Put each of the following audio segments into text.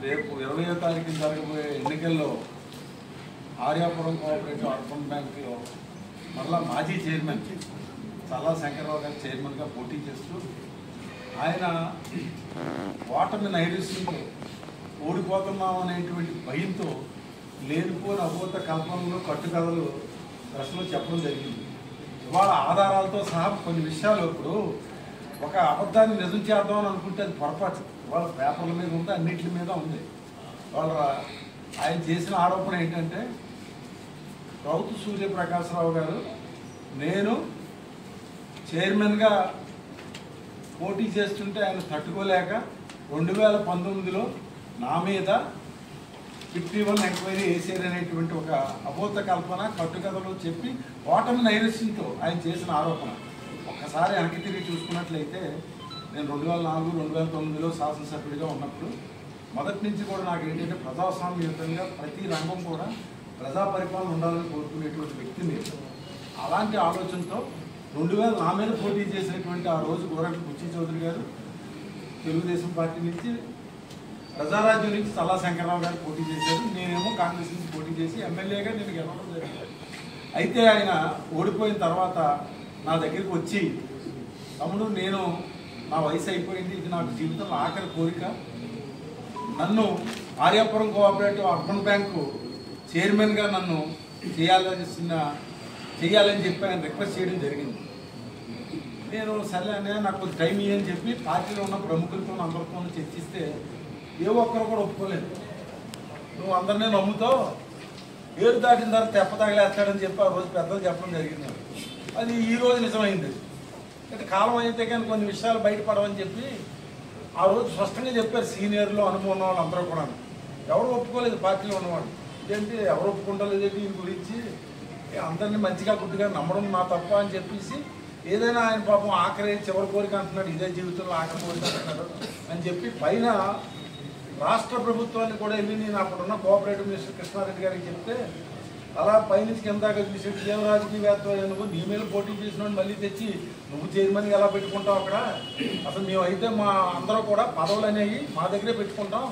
రేపు 20వ తారీఖున జరగబోయే ఎన్నికల్లో ఆర్యాపురం కోఆపరేటివ్ అర్బన్ బ్యాంకులో మళ్ళా మాజీ చైర్మన్ చల్లా శంకర్రావు గారు చైర్మన్గా పోటీ చేస్తూ ఆయన ఓటమి నైరుస్యంతో ఓడిపోతున్నాం అనేటువంటి భయంతో లేనిపోని అభూత కల్పనలు కట్టుకథలు ప్రశ్నలు చెప్పడం జరిగింది. ఇవాళ ఆధారాలతో సహా కొన్ని విషయాలు ఇప్పుడు ఒక అబద్ధాన్ని నిజం చేద్దామని అనుకుంటే అది పొరపాటు. వాళ్ళ పేపర్ల మీద ఉంది, అన్నింటి మీద ఉంది. వాళ్ళ ఆయన చేసిన ఆరోపణ ఏంటంటే రౌతు సూర్యప్రకాశరావు గారు నేను చైర్మన్గా పోటీ చేస్తుంటే ఆయన తట్టుకోలేక 2019లో నా మీద 51 ఎంక్వైరీ వేసారనేటువంటి ఒక అబోధ కల్పన కట్టుకథలు చెప్పి ఓటమి నైరస్యంతో ఆయన చేసిన ఆరోపణ. ఒక్కసారి వెనక్కి తిరిగి చూసుకున్నట్లయితే నేను 2004-2009లో శాసనసభ్యుడిగా ఉన్నప్పుడు మొదటి నుంచి కూడా నాకు ఏంటంటే ప్రజాస్వామ్యయుతంగా ప్రతి రంగం కూడా ప్రజా పరిపాలన ఉండాలని కోరుకునేటువంటి వ్యక్తిని. అలాంటి ఆలోచనతో 2000 నా మీద పోటీ చేసినటువంటి ఆ రోజు గోరంట్ల బుచ్చి చౌదరి గారు తెలుగుదేశం పార్టీ నుంచి, ప్రజారాజ్యం నుంచి చల్లా శంకర్రావు గారు పోటీ చేశారు. నేనేమో కాంగ్రెస్ నుంచి పోటీ చేసి ఎమ్మెల్యేగా నేను గెలవడం జరిగింది. అయితే ఆయన ఓడిపోయిన తర్వాత నా దగ్గరికి వచ్చి, తమ్ముడు నేను నా వయసు అయిపోయింది, ఇది నాకు జీవితంలో ఆఖరి కోరిక, నన్ను ఆర్యాపురం కోఆపరేటివ్ అర్బన్ బ్యాంకు చైర్మన్గా నన్ను చేయాలని చెప్పి ఆయన రిక్వెస్ట్ చేయడం జరిగింది. నేను సరే అనే నాకు టైం ఇయ్యని చెప్పి పార్టీలో ఉన్న ప్రముఖులతో అందరితో చర్చిస్తే ఏ ఒక్కరు కూడా ఒప్పుకోలేదు. నువ్వు అందరినీ నమ్ముతావు, ఏరు దాటిన తర్వాత తెప్ప తగిలేస్తాడని చెప్పి ఆ రోజు పెద్దలు చెప్పడం జరిగింది. అది ఈ రోజు నిజమైంది. అంటే కాలం అయితే కానీ కొన్ని విషయాలు బయటపడవని చెప్పి ఆ రోజు స్పష్టంగా చెప్పారు సీనియర్లు, అనుభవం ఉన్న వాళ్ళు అందరూ కూడా. ఎవరు ఒప్పుకోలేదు పార్టీలో ఉన్నవాడు. ఇదేంటి ఎవరు ఒప్పుకుంటలేదు దీని గురించి, అందరినీ మంచిగా గుడ్డిగా నమ్మడం నా తప్ప అని చెప్పేసి ఏదైనా ఆయన పాపం ఆఖరి చివరి కోరిక అంటున్నాడు, ఇదే జీవితంలో ఆఖరి కోరిక అంటున్నాడు అని చెప్పి పైన రాష్ట్ర ప్రభుత్వాన్ని కూడా వెళ్ళి నేను అప్పుడున్న కోఆపరేటివ్ మినిస్టర్ కృష్ణారెడ్డి గారికి చెప్తే అలా పైనుంచి కింద దాకా తీసేసి ఏం రాజకీయవేత్త నువ్వు, నీ మీద పోటీ చేసిన మళ్ళీ తెచ్చి నువ్వు చైర్మన్గా ఎలా పెట్టుకుంటావు అక్కడ, అసలు మేమైతే మా అందరూ కూడా పదవులు అనేవి మా దగ్గరే పెట్టుకుంటాం.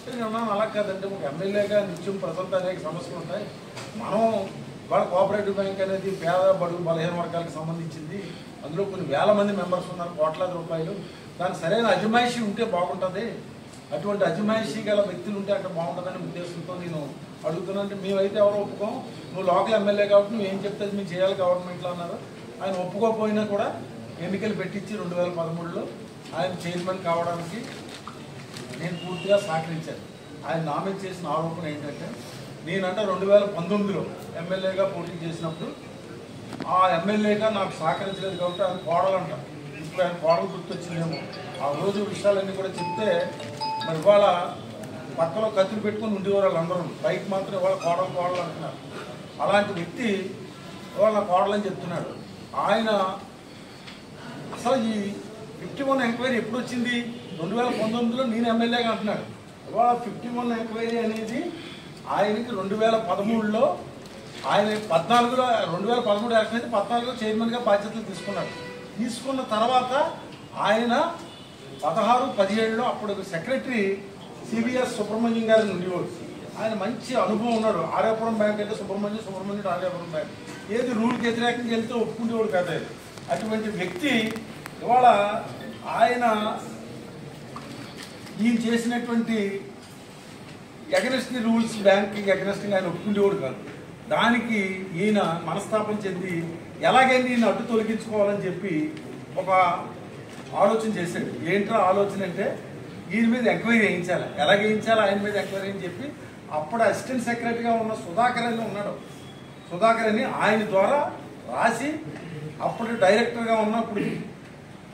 నేను అలా కాదంటే ఒక ఎమ్మెల్యేగా నిత్యం ప్రజలతో అనేక సమస్యలు ఉంటాయి. మనం వాళ్ళ కోఆపరేటివ్ బ్యాంక్ అనేది పేద బడుగు బలహీన వర్గాలకు సంబంధించింది, అందులో కొన్ని వేల మంది మెంబర్స్ ఉన్నారు, కోట్లాది రూపాయలు, దానికి సరైన అజమాయిషీ ఉంటే బాగుంటుంది, అటువంటి అజమాయిషీ గల వ్యక్తులు ఉంటే అక్కడ బాగుంటుందనే ఉద్దేశంతో నేను అడుగుతున్నానంటే మేమైతే ఎవరు ఒప్పుకోం, నువ్వు లోకల్ ఎమ్మెల్యే కాబట్టి నువ్వు ఏం చెప్తే మేము చేయాలి గవర్నమెంట్లో అన్నారు. ఆయన ఒప్పుకోకపోయినా కూడా ఎన్నికలు పెట్టించి 2013లో ఆయన చైర్మన్ కావడానికి నేను పూర్తిగా సహకరించాను. ఆయన నా మీద చేసిన ఆరోపణ ఏంటంటే నేనంటే 2019లో ఎమ్మెల్యేగా పోటీ చేసినప్పుడు ఆ ఎమ్మెల్యేగా నాకు సహకరించలేదు కాబట్టి ఆయన కోడలంట. ఇప్పుడు ఆయన కోడలు గుర్తొచ్చిందేమో. ఆ రోజు విషయాలన్నీ కూడా చెప్తే మరి ఇవాళ పక్కలో కత్తులు పెట్టుకుని ఉండేవారు వాళ్ళందరూ, బయట మాత్రం ఇవాళ కోడలు అంటున్నారు. అలాంటి వ్యక్తి ఇవాళ కోడలని చెప్తున్నాడు. ఆయన అసలు ఈ 51 ఎంక్వైరీ ఎప్పుడు వచ్చింది? 2019లో నేను ఎమ్మెల్యేగా అంటున్నాడు. ఇవాళ 51 ఎంక్వైరీ అనేది ఆయనకి 2013లో ఆయన 14లో 2013 ఎలక్షన్ అయితే 14లో చైర్మన్గా బాధ్యతలు తీసుకున్న తర్వాత ఆయన 16-17లో అప్పుడు సెక్రటరీ సిబిఎస్ సుబ్రహ్మణ్యం గారిని ఉండేవాడు. ఆయన మంచి అనుభవం ఉన్నాడు. ఆర్యాపురం బ్యాంక్ అయితే సుబ్రహ్మణ్యుడు ఆర్యాపురం బ్యాంక్ ఏది రూల్కి వ్యతిరేకంగా వెళ్తే ఒప్పుకునేవాడు కదా. అటువంటి వ్యక్తి ఇవాళ ఆయన ఈయన చేసినటువంటి అగెనెస్ట్ ది రూల్స్ బ్యాంక్కి అగెనెస్ట్గా ఆయన ఒప్పుకునేవాడు కాదు. దానికి ఈయన మనస్తాపం చెంది ఎలాగైనా ఈయన అడ్డు తొలగించుకోవాలని చెప్పి ఒక ఆలోచన చేశాడు. ఏంట్రా ఆలోచన అంటే ఈయన మీద ఎంక్వైరీ వేయించాలి, ఎలాగ వేయించాలి ఆయన మీద ఎంక్వైరీ అని చెప్పి అప్పుడు అసిస్టెంట్ సెక్రటరీగా ఉన్న సుధాకర్ అని ఉన్నాడు. సుధాకర్ అని ఆయన ద్వారా రాసి అప్పుడు డైరెక్టర్గా ఉన్నప్పుడు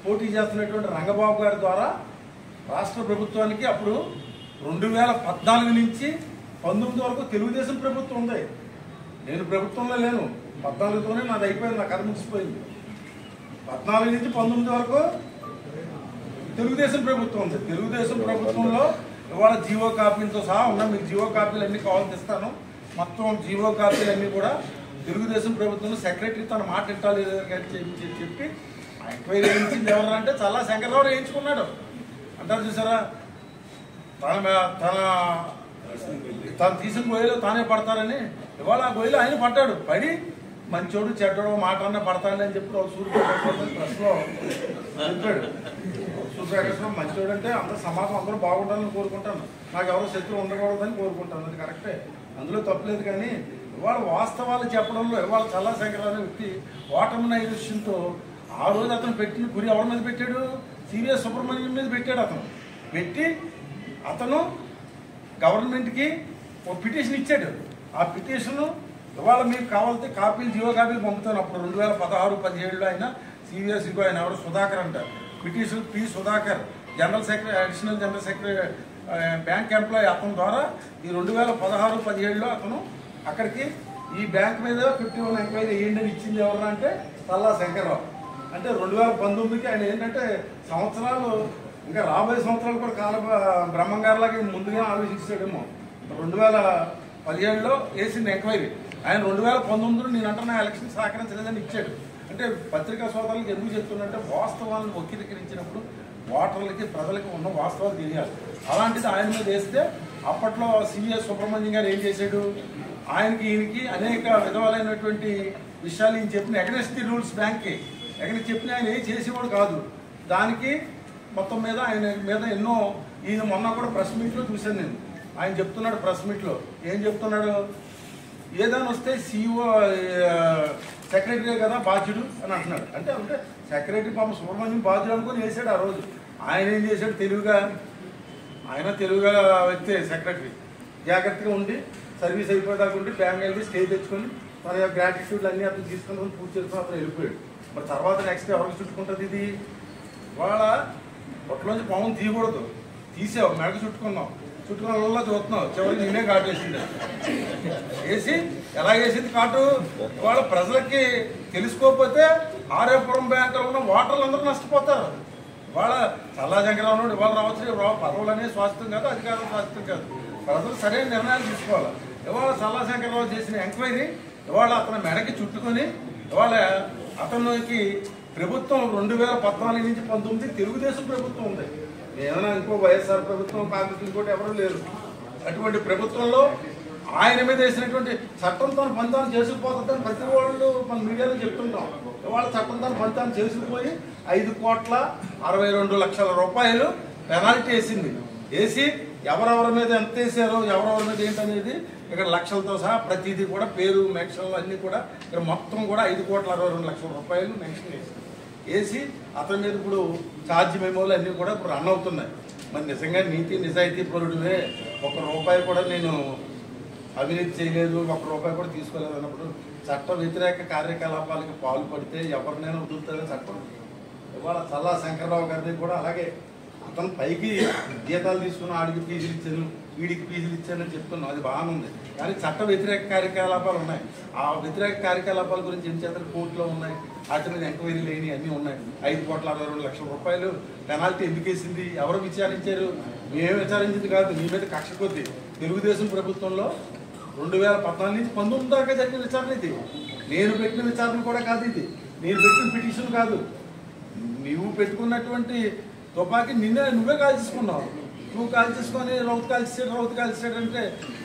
పోటీ చేస్తున్నటువంటి రంగబాబు గారి ద్వారా రాష్ట్ర ప్రభుత్వానికి అప్పుడు 2014 నుంచి 19 వరకు తెలుగుదేశం ప్రభుత్వం ఉంది. నేను ప్రభుత్వంలో లేను, 14తోనే నాది అయిపోయింది, నా కథ ముగిసిపోయింది. 14 నుంచి 19 వరకు తెలుగుదేశం ప్రభుత్వం ఉంది. తెలుగుదేశం ప్రభుత్వంలో ఇవాళ జీవో కాపీలతో సహా ఉన్నా, మీకు జీవో కాపీలు అన్నీ కావాలని ఇస్తాను. మొత్తం జీవో కాపీలు అన్నీ కూడా తెలుగుదేశం ప్రభుత్వంలో సెక్రటరీ తన మాట ఇట్టాలి చెప్పి ఎంక్వైరీ వేయించింది ఎవరంటే చల్లా శంకర్రావు వేయించుకున్నాడు అంటారు చూసారా. తను తీసిన గొయ్యలో తానే పడతారని ఇవాళ ఆ గొయ్యలో ఆయన పడ్డాడు. పడి మంచోడు చెడ్డోడు మాట అన్న పడతాడు అని చెప్పి సూర్యప్రకాశ్ ప్రెస్లో చెప్పాడు. సూర్యప్రకాశ్ మంచోడు అంటే అందరూ సమాజం అందరూ బాగుండాలని కోరుకుంటాను, నాకు ఎవరో శత్రువు ఉండకూడదని కోరుకుంటాను, అది కరెక్టే, అందులో తప్పలేదు. కానీ ఇవాళ వాస్తవాలు చెప్పడంలో ఇవాళ చల్లా శంకర్ అనే వ్యక్తి ఓటమి నైరుష్యంతో ఆ రోజు అతను పెట్టిన గురి ఎవరి మీద పెట్టాడు? సివిఎస్ సుబ్రహ్మణ్యం మీద పెట్టాడు. అతను పెట్టి అతను గవర్నమెంట్కి ఒక పిటిషన్ ఇచ్చాడు. ఆ పిటిషన్ ఇవాళ మీకు కావాలంటే కాపీలు జీవో కాపీలు పంపుతాను. అప్పుడు 2016-17లో ఆయన సివిఎస్కి ఆయన ఎవరు సుధాకర్ అంటారు, petition P Sudhakar general secretary, additional general secretary bank employee. అతని ద్వారా ఈ 2016-17లో అతను అక్కడికి ఈ బ్యాంక్ మీద 51 ఎంక్వైరీ వేయండి అని ఇచ్చింది ఎవరు అంటే చల్లా శంకర్రావు. అంటే 2019కి ఆయన ఏంటంటే సంవత్సరాలు ఇంకా రాబోయే సంవత్సరాలు కూడా కాల బ్రహ్మంగారిలాగా ముందుగా ఆలోచించాడేమో. 2017లో వేసింది ఎంక్వైరీ, ఆయన 2019లో నేను అంటున్నా ఎలక్షన్ సహకరించలేదని ఇచ్చాడు. అంటే పత్రికా సోదరులకు ఎందుకు చెప్తున్నంటే వాస్తవాలను వక్రీకరించినప్పుడు ఓటర్లకి ప్రజలకి ఉన్న వాస్తవాలు తెలియాలి. అలాంటిది ఆయన మీద వేస్తే అప్పట్లో సివిఎస్ సుబ్రహ్మణ్యం గారు ఏం చేశాడు? ఆయనకి ఈయనకి అనేక విధములైనటువంటి విషయాలు ఈయన చెప్పిన అగెన్స్ట్ ది రూల్స్ బ్యాంక్కి ఎగనెస్ట్ చెప్పిన ఆయన ఏం చేసేవాడు కాదు. దానికి మొత్తం మీద ఆయన మీద ఎన్నో ఈయన మొన్న కూడా ప్రెస్ మీట్లో చూశాను నేను. ఆయన చెప్తున్నాడు ప్రెస్ మీట్లో, ఏం చెప్తున్నాడు? ఏదైనా వస్తే సిఇఓ సెక్రటరీ కదా బాధ్యుడు అని అంటున్నాడు. అంటే సెక్రటరీ పాప సుబ్రహ్మణ్యం బాధ్యుడు అనుకుని వేసాడు ఆ రోజు. ఆయన ఏం చేశాడు? తెలుగుగా వ్యక్తే సెక్రటరీ, జాగ్రత్తగా ఉండి సర్వీస్ అయిపోయేదాకా ఉండి ఫ్యామిలీ వెళ్ళి స్టే తెచ్చుకొని తన యొక్క గ్రాటిట్యూడ్లు అన్నీ అతను తీసుకుని పూర్తి చేసుకుని అతను వెళ్ళిపోయాడు. మరి తర్వాత నెక్స్ట్ ఎవరికి చుట్టుకుంటుంది ఇది? వాళ్ళ పొట్టలోంచి పాము తీయకూడదు, తీసావు మెడకు చుట్టుకున్నావు, చుట్టుకున్న చూస్తున్నావు, చివరికి నేనే కాటు వేసింది. వేసి ఎలా వేసింది కాటు? వాళ్ళ ప్రజలకి తెలుసుకోకపోతే ఆర్యపురం బ్యాంకులో ఉన్న ఓటర్లు అందరూ నష్టపోతారు. ఇవాళ చల్లా శంకర్రావు ఉన్నాడు, ఇవాళ రావచ్చు, పదవులు అనేది స్వాస్థ్యం కాదు, అధికారం స్వాస్థ్యం కాదు, ప్రజలు సరైన నిర్ణయాలు తీసుకోవాలి. ఇవాళ చల్లా శంకర్రావు చేసిన ఎంక్వైరీ ఇవాళ అతను మెడకి చుట్టుకొని ఇవాళ అతనికి ప్రభుత్వం 2014 నుంచి 19 తెలుగుదేశం ప్రభుత్వం ఉంది. ఏమైనా ఇంకో వైఎస్ఆర్ ప్రభుత్వం, కాంగ్రెస్ ఇంకోటి ఎవరూ లేరు. అటువంటి ప్రభుత్వంలో ఆయన మీద వేసినటువంటి చట్టం తన పంతాన్ని చేసుకుపోతుందని ప్రతి వాళ్ళు మన మీడియాలో చెప్తుంటాం. ఇవాళ చట్టం తన పంతాన్ని చేసుకుపోయి 5,62,00,000 రూపాయలు పెనాల్టీ వేసింది. వేసి ఎవరెవరి మీద ఎంత వేసారో ఎవరెవరి మీద ఏంటనేది ఇక్కడ లక్షలతో సహా ప్రతిదీ కూడా పేరు మెన్షన్లు అన్నీ కూడా ఇక్కడ మొత్తం కూడా 5,62,00,000 రూపాయలు మెన్షన్ వేసి అతని మీద ఇప్పుడు ఛార్జ్ మెమోలు అన్నీ కూడా ఇప్పుడు రన్ అవుతున్నాయి. మరి నిజంగా నీతి నిజాయితీ పరుడువే, ₹1 కూడా నేను అవినీతి చేయలేదు, ₹1 కూడా తీసుకోలేదు అన్నప్పుడు చట్ట వ్యతిరేక కార్యకలాపాలకి పాల్పడితే ఎవరినైనా వదులుతుందో చట్టం. ఇవాళ చల్లా శంకర్రావు గారిని కూడా అలాగే అతను పైకి జీతాలు తీసుకుని ఆడికి ఫీజులు ఇచ్చాను, వీడికి ఫీజులు ఇచ్చానని చెప్తున్నాం, అది బాగానే ఉంది. కానీ చట్ట వ్యతిరేక కార్యకలాపాలు ఉన్నాయి. ఆ వ్యతిరేక కార్యకలాపాల గురించి ఏం చేస్తారు కోర్టులో ఉన్నాయి, వాటి మీద ఎంక్వైరీ లేని అన్నీ ఉన్నాయి. 5,62,00,000 రూపాయలు పెనాల్టీ ఎందుకు వేసింది? ఎవరు విచారించారు? మేము విచారించింది కాదు, మీ మీద కక్ష కొద్ది తెలుగుదేశం ప్రభుత్వంలో 2014 నుంచి 19 దాకా జరిగిన విచారణ ఇది. నేను పెట్టిన విచారణ కూడా కాదు, ఇది నేను పెట్టిన పిటిషన్ కాదు. నువ్వు పెట్టుకున్నటువంటి తుపాకీ నువ్వే కాల్చేసుకున్నావు. నువ్వు కాల్చేసుకొని రౌతు కాల్చేసాడు అంటే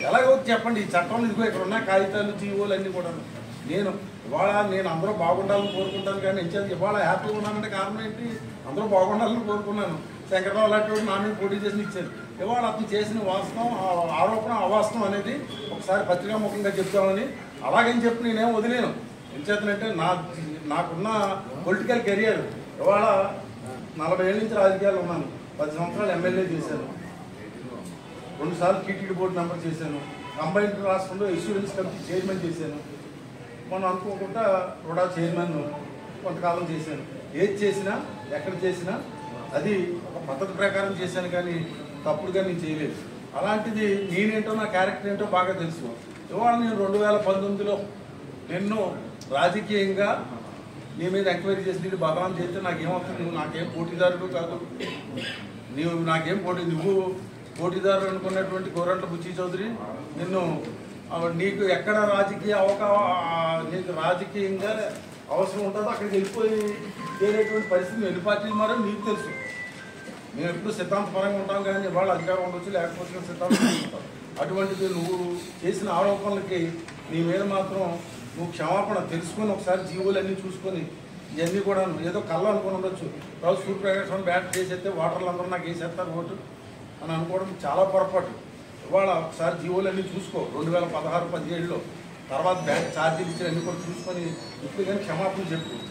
ఎలాగవుతుంది చెప్పండి? ఈ చట్టంలో ఇదిగో ఇక్కడ ఉన్న కాగితాలు జీవోలు అన్నీ కూడా. నేను అందరూ బాగుండాలని కోరుకుంటాను, కానీ ఇవాళ హ్యాపీగా ఉన్నానంటే కారణం ఏంటి? అందరూ బాగుండాలని కోరుకున్నాను. శంకర్రావు లాంటి నా మీద పోటీ చేసి ఇచ్చారు. ఇవాళ అతను చేసిన వాస్తవం ఆరోపణ అవాస్తవం అనేది ఒకసారి పత్రికాముఖంగా చెప్తామని అలాగని చెప్పి నేనేం వదిలేను. ఏం చేతనంటే నాకున్న పొలిటికల్ కెరియర్ ఇవాళ 40 ఏళ్ళ నుంచి రాజకీయాలు ఉన్నాను. 10 సంవత్సరాలు ఎమ్మెల్యే చేశాను, 2 సార్లు టీటీడీ బోర్డు మెంబర్ చేశాను, కంబైన్డ్ రాష్ట్రంలో ఇన్సూరెన్స్ కమిటీ చైర్మన్ చేశాను, మనం అనుకోకుండా కూడా చైర్మన్ కొంతకాలం చేశాను. ఏది చేసినా ఎక్కడ చేసినా అది ఒక పద్ధతి ప్రకారం చేశాను, కానీ తప్పుడుగా నేను చేయలేదు. అలాంటిది నేనేంటో నా క్యారెక్టర్ ఏంటో బాగా తెలుసు. ఇవాళ నేను 2019లో నిన్ను రాజకీయంగా నీ మీద ఎంక్వైరీ చేసి నీకు బదనాం చేస్తే నాకేమవుతుంది? నువ్వు నాకేం పోటీదారుడు కాదు, నువ్వు పోటీదారుడు అనుకున్నటువంటి గోరంట్ల బుచ్చి చౌదరి నీకు ఎక్కడ నీకు రాజకీయంగా అవసరం ఉంటుందో అక్కడికి వెళ్ళిపోయి చేరేటువంటి పరిస్థితి ఎన్ని పార్టీలు మారో నీకు తెలుసు. మేము ఎప్పుడు సిద్ధాంతపరంగా ఉంటాం కానీ వాళ్ళు అధికారం ఉండొచ్చు లేకపోతే సిద్ధాంతం ఉంటాం. అటువంటిది నువ్వు చేసిన ఆరోపణలకి నీ మీద మాత్రం నువ్వు క్షమాపణ తెలుసుకొని ఒకసారి జీవోలన్నీ చూసుకొని ఇవన్నీ కూడా ఏదో కళ్ళ అనుకుని ఉండొచ్చు. రోజు సూర్యప్రకాశం బ్యాట్ చేసేస్తే ఓటర్లు అందరూ నాకు వేసేస్తారు ఓటు అని అనుకోవడం చాలా పొరపాటు. ఇవాళ ఒకసారి జీవోలన్నీ చూసుకో 2016-17లో తర్వాత బ్యాంక్ ఛార్జీలు ఇచ్చిన అన్ని కూడా చూసుకొని ఇప్పుడు కానీ క్షమాపణ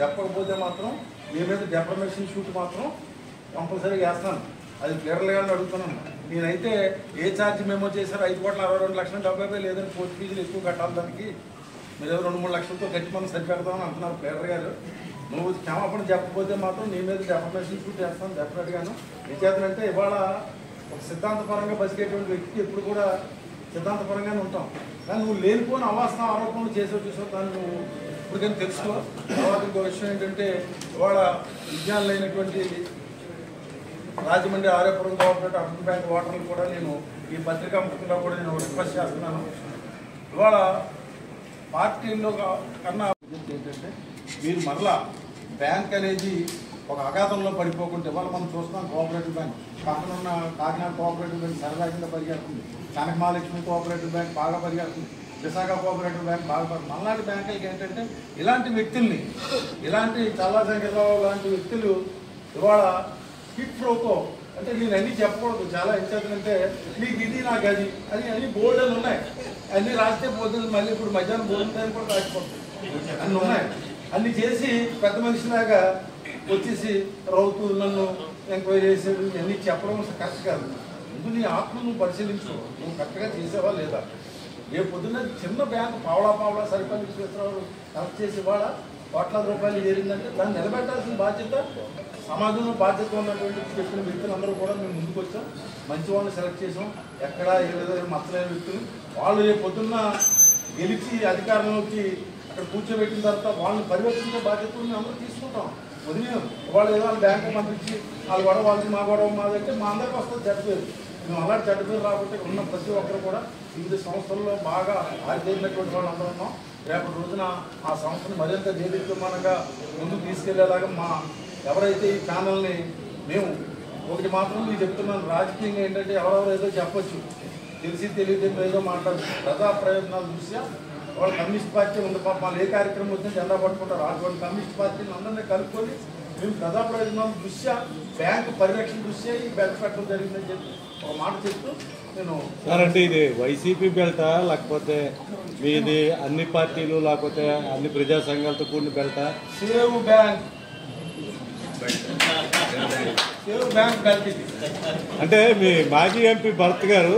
చెప్పకపోతే మాత్రం మీ మీద డెఫర్మేషన్ షూట్ మాత్రం కంపల్సరీగా వేస్తాను. అది క్లియర్గా అడుగుతున్నాను. నేనైతే ఏ ఛార్జ్ మెమో చేశారో 5,62,70,000 లేదని కోర్టు ఫీజులు ఎక్కువ కట్టాలి, దానికి మీరు 2-3 లక్షలతో కట్టి మనం సరిపెడతామని అంటున్నారు క్లియర్ గారు. నువ్వు క్షమాపణ చెప్పకపోతే మాత్రం నీ మీద డెఫర్మేషన్ షూట్ చేస్తాను డెఫినెట్గాను. నిజేతనంటే ఇవాళ ఒక సిద్ధాంతపరంగా బతికేటువంటి వ్యక్తికి ఎప్పుడు కూడా సిద్ధాంతపరంగానే ఉంటాం. కానీ నువ్వు లేనిపోయిన అవాస్తవ ఆరోపణలు చూసావు దాన్ని నువ్వు ఇప్పటికైనా తెలుసుకో. తర్వాత ఇంకో విషయం ఏంటంటే ఇవాళ విజ్ఞానులైనటువంటి Rajahmundry Aryapuram cooperative urban bank ఓటర్లు కూడా నేను ఈ పత్రికా ముఖ్యంగా కూడా నేను రిక్వెస్ట్ చేస్తున్నాను. ఇవాళ పార్టీల్లో కన్నా ఏంటంటే మీరు మరలా బ్యాంక్ అనేది ఒక అగాధంలో పడిపోకుంటే ఇవాళ మనం చూస్తున్నాం. కోఆపరేటివ్ బ్యాంక్ పక్కన ఉన్న కాకినాడ కోఆపరేటివ్ బ్యాంక్ సరదాగా పరిగెడుతుంది, కనకమహాలక్ష్మి కోఆపరేటివ్ బ్యాంక్ బాగా పరిగెడుతుంది, విశాఖ కోఆపరేటివ్ బ్యాంక్ బాగా పడుతుంది. మళ్ళాంటి బ్యాంకులకి ఏంటంటే ఇలాంటి వ్యక్తుల్ని ఇలాంటి చాలా సంఖ్యలో లాంటి వ్యక్తులు ఇవాళ హిట్ ఫ్రోకో అంటే నేను అన్నీ చెప్పకూడదు. చాలా ఎంచేతంటే నీకు ఇది నాకు అది అని అన్ని బోర్డులు ఉన్నాయి, అన్నీ రాస్తే పోతుంది. మళ్ళీ ఇప్పుడు మధ్యాహ్నం భోజనం టైం కూడా రాసిపోతుంది. అన్నీ ఉన్నాయి, అన్ని చేసి పెద్ద మనిషిలాగా వచ్చేసి రౌతు నన్ను ఎంక్వైరీ చేసేది అన్నీ చెప్పడం కరెక్ట్ కాదు. ముందు నీ ఆత్మ నువ్వు పరిశీలించు, నువ్వు కరెక్ట్గా చేసావా లేదా. ఏ పొద్దున్న చిన్న బ్యాంకు పావలా సరిపల్లి విశ్వేశ్వరరావు కలెక్ట్ చేసి ఇవాళ కోట్లాది రూపాయలు చేరిందంటే దాన్ని నిలబెట్టాల్సిన బాధ్యత సమాజంలో బాధ్యత ఉన్నటువంటి చెప్పిన వ్యక్తులందరూ కూడా మేము ముందుకు వచ్చాం. మంచి వాళ్ళని సెలెక్ట్ చేసాం. ఎక్కడ ఏ విధంగా మచ్చలేని వ్యక్తులు వాళ్ళు ఏ పొద్దున్న గెలిచి అధికారంలోకి అక్కడ కూర్చోబెట్టిన తర్వాత వాళ్ళని పరిరక్షించే బాధ్యతలు మేము అందరూ తీసుకుంటాం. వదిలేం వాళ్ళు ఏదో వాళ్ళు బ్యాంకు పంపించి వాళ్ళు గొడవ వాళ్ళకి మా గొడవ మాదంటే మా అందరికీ వస్తుంది చెడ్డ పేరు. మేము అలాంటి చెడ్డ పేరు రాకపోతే ఉన్న ప్రతి ఒక్కరు కూడా వివిధ సంస్థల్లో బాగా ఆరితేరినటువంటి వాళ్ళు అందరూ ఉన్నాం. రేపటి రోజున ఆ సంస్థను మరింత దేదీప్యమానంగా ముందుకు తీసుకెళ్లేలాగా మా ఎవరైతే ఈ ఛానల్ని మేము ఒకటి మాత్రం నేను చెప్తున్నాను, రాజకీయంగా ఏంటంటే ఎవరెవరు ఏదో చెప్పొచ్చు, తెలిసి తెలియదు ఏదో మాట్లాడు. ప్రజా ప్రయోజనాల దృష్ట్యా వాళ్ళు కమ్యూనిస్ట్ పార్టీ ఉంది పాప వాళ్ళు ఏ కార్యక్రమం వచ్చినా జెండా పట్టుకుంటారు. అటువంటి కమ్యూనిస్ట్ పార్టీని అందరినీ కలుపుకొని మేము ప్రజా ప్రయోజనాల దృష్ట్యా బ్యాంకు పరిరక్షణ దృష్ట్యా ఈ బెల్ట్ పెట్టడం జరిగిందని చెప్పి ఒక మాట చెప్తూ నేను సార్ అంటే ఇది వైసీపీ బెల్టా లేకపోతే మీది అన్ని పార్టీలు లేకపోతే అన్ని ప్రజా సంఘాలతో కూడిన బెల్టా? సేవ్ బ్యాంక్ బెల్ట్ ఇది. అంటే మీ మాజీ ఎంపీ భరత్ గారు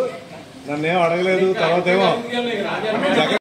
నన్ను ఏం అడగలేదు, తర్వాత ఏమో